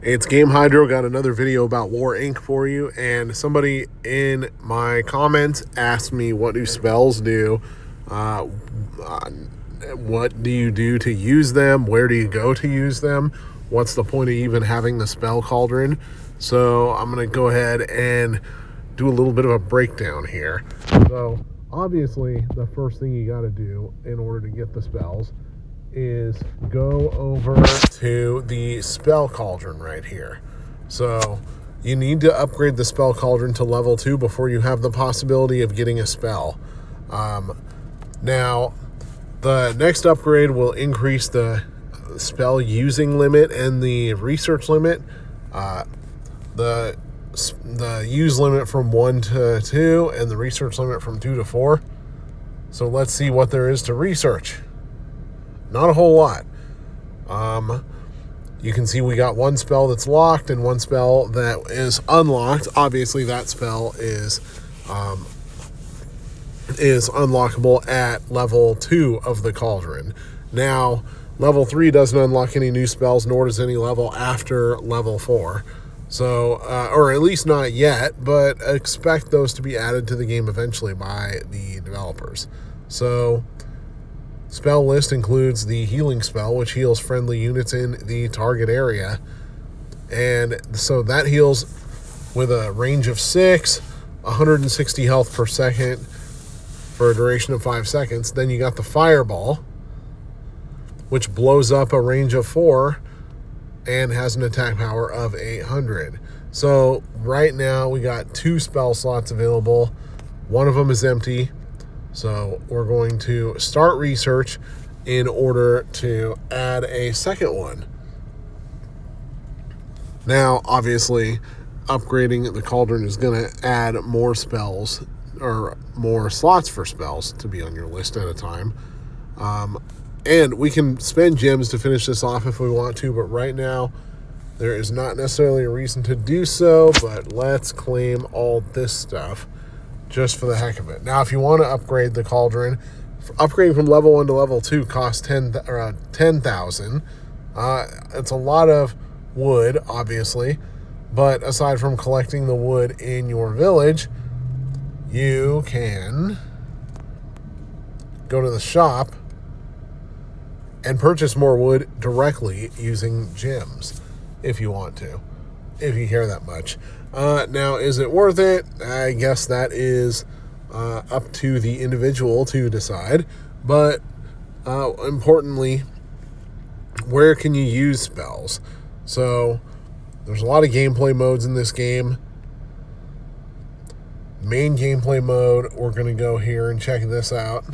It's Game Hydro. Got another video about War Inc. for you, and somebody in my comments asked me, what do spells do? What do you do to use them? Where do you go to use them? What's the point of even having the spell cauldron? So I'm going to go ahead and do a little bit of a breakdown here. So obviously the first thing you got to do in order to get the spells is go over to the spell cauldron right here. So you need to upgrade the spell cauldron to level 2 before you have the possibility of getting a spell. Now the next upgrade will increase the spell using limit and the research limit. The use limit from 1 to 2 and the research limit from 2 to 4. So let's see what there is to research. Not a whole lot. You can see we got one spell that's locked and one spell that is unlocked. Obviously, that spell is unlockable at level 2 of the cauldron. Now, level 3 doesn't unlock any new spells, nor does any level after level 4. So, or at least not yet, but expect those to be added to the game eventually by the developers. So, spell list includes the healing spell, which heals friendly units in the target area. And so that heals with a range of 6, 160 health per second for a duration of 5 seconds. Then you got the fireball, which blows up a range of 4 and has an attack power of 800. So right now we got 2 spell slots available. One of them is empty. So we're going to start research in order to add a second one. Now, obviously, upgrading the cauldron is going to add more spells or more slots for spells to be on your list at a time. And we can spend gems to finish this off if we want to, but right now there is not necessarily a reason to do so, but let's claim all this stuff just for the heck of it. Now, if you want to upgrade the cauldron, upgrading from level 1 to level 2 costs 10,000. It's a lot of wood, obviously, but aside from collecting the wood in your village, you can go to the shop and purchase more wood directly using gems if you want to, if you care that much. Now, is it worth it? I guess that is up to the individual to decide. But importantly, where can you use spells? So there's a lot of gameplay modes in this game. Main gameplay mode, we're going to go here and check this out.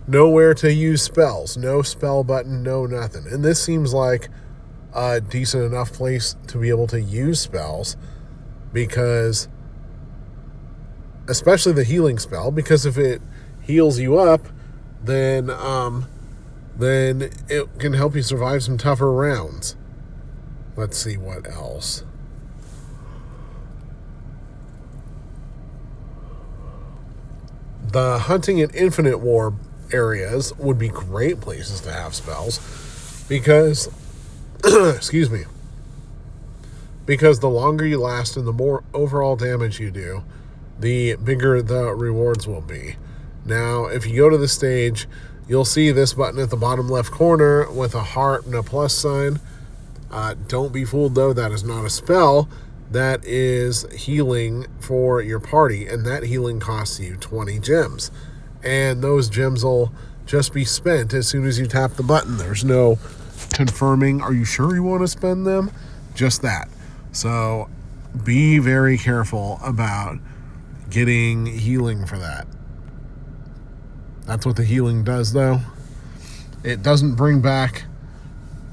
Nowhere to use spells. No spell button, no nothing. And this seems like a decent enough place to be able to use spells, because especially the healing spell, because if it heals you up, then it can help you survive some tougher rounds. Let's see what else. The hunting and infinite war areas would be great places to have spells, because excuse me, because the longer you last and the more overall damage you do, the bigger the rewards will be. Now, if you go to the stage, you'll see this button at the bottom left corner with a heart and a plus sign. Don't be fooled, though. That is not a spell. That is healing for your party, and that healing costs you 20 gems. And those gems will just be spent as soon as you tap the button. There's no confirming, are you sure you want to spend them? Just that. So be very careful about getting healing for that. That's what the healing does, though. It doesn't bring back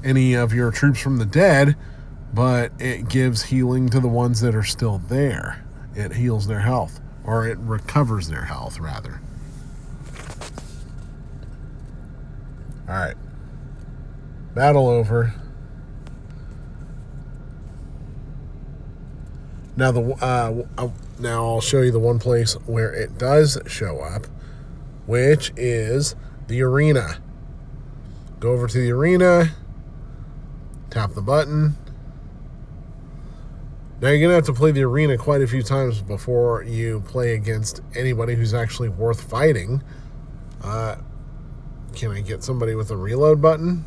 any of your troops from the dead, but it gives healing to the ones that are still there. It heals their health, or it recovers their health, rather. All right. Battle over. Now now I'll show you the one place where it does show up, which is the arena. Go over to the arena, Tap the button. Now you're going to have to play the arena quite a few times before you play against anybody who's actually worth fighting. Can I get somebody with a reload button?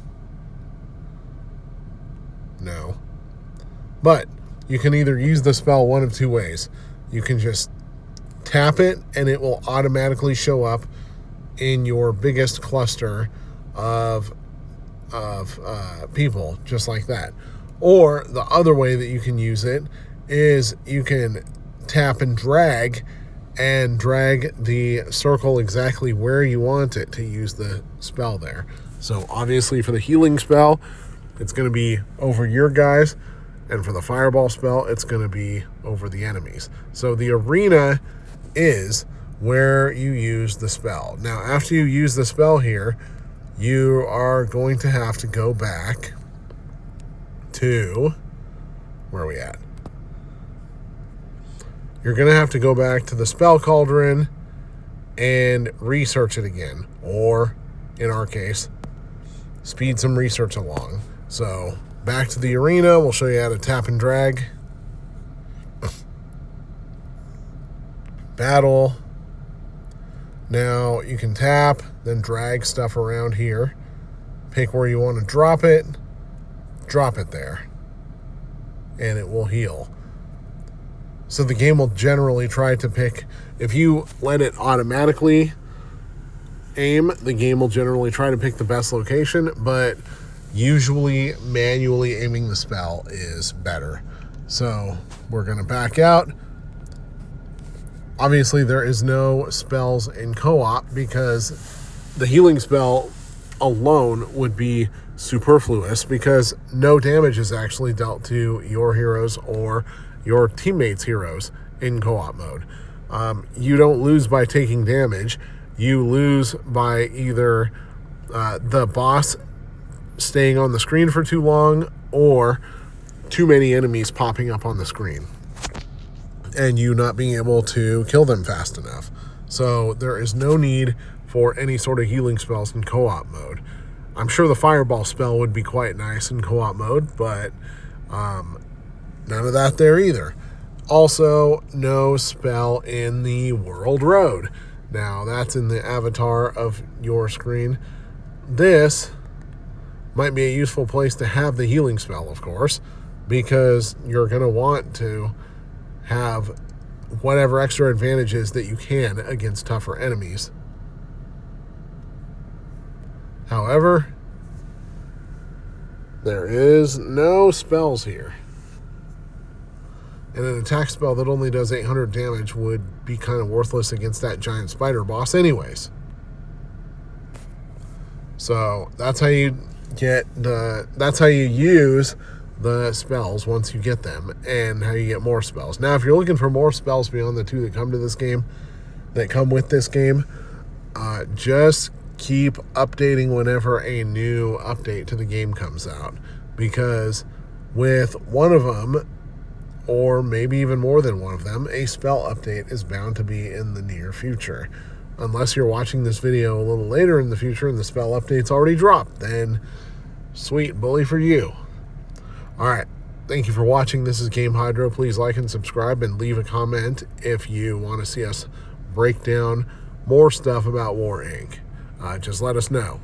No. But you can either use the spell one of two ways. You can just tap it and it will automatically show up in your biggest cluster of people, just like that. Or the other way that you can use it is you can tap and drag the circle exactly where you want it to use the spell there. So obviously for the healing spell, it's going to be over your guys, and for the fireball spell, it's going to be over the enemies. So the arena is where you use the spell. Now, after you use the spell here, you are going to have to go back to, where are we at? You're going to have to go back to the spell cauldron and research it again. Or, in our case, speed some research along. So, back to the arena. We'll show you how to tap and drag. Battle. Now, you can tap, then drag stuff around here. Pick where you want to drop it there. And it will heal. So the game will generally try to pick, if you let it automatically aim, the game will generally try to pick the best location, but usually manually aiming the spell is better. So we're going to back out. Obviously there is no spells in co-op because the healing spell alone would be superfluous because no damage is actually dealt to your heroes or your teammates' heroes in co-op mode. You don't lose by taking damage. You lose by either the boss staying on the screen for too long or too many enemies popping up on the screen and you not being able to kill them fast enough. So there is no need for any sort of healing spells in co-op mode. I'm sure the fireball spell would be quite nice in co-op mode, but none of that there either. Also, no spell in the World Road. Now, that's in the avatar of your screen. This might be a useful place to have the healing spell, of course, because you're going to want to have whatever extra advantages that you can against tougher enemies. However, there is no spells here. And an attack spell that only does 800 damage would be kind of worthless against that giant spider boss anyways. So that's how you use the spells once you get them, and how you get more spells. Now, if you're looking for more spells beyond the two that come with this game, just keep updating whenever a new update to the game comes out, because with one of them, or maybe even more than one of them, a spell update is bound to be in the near future. Unless you're watching this video a little later in the future and the spell update's already dropped, then sweet, bully for you. Alright, thank you for watching. This is Game Hydro. Please like and subscribe and leave a comment if you want to see us break down more stuff about War Inc. Just let us know.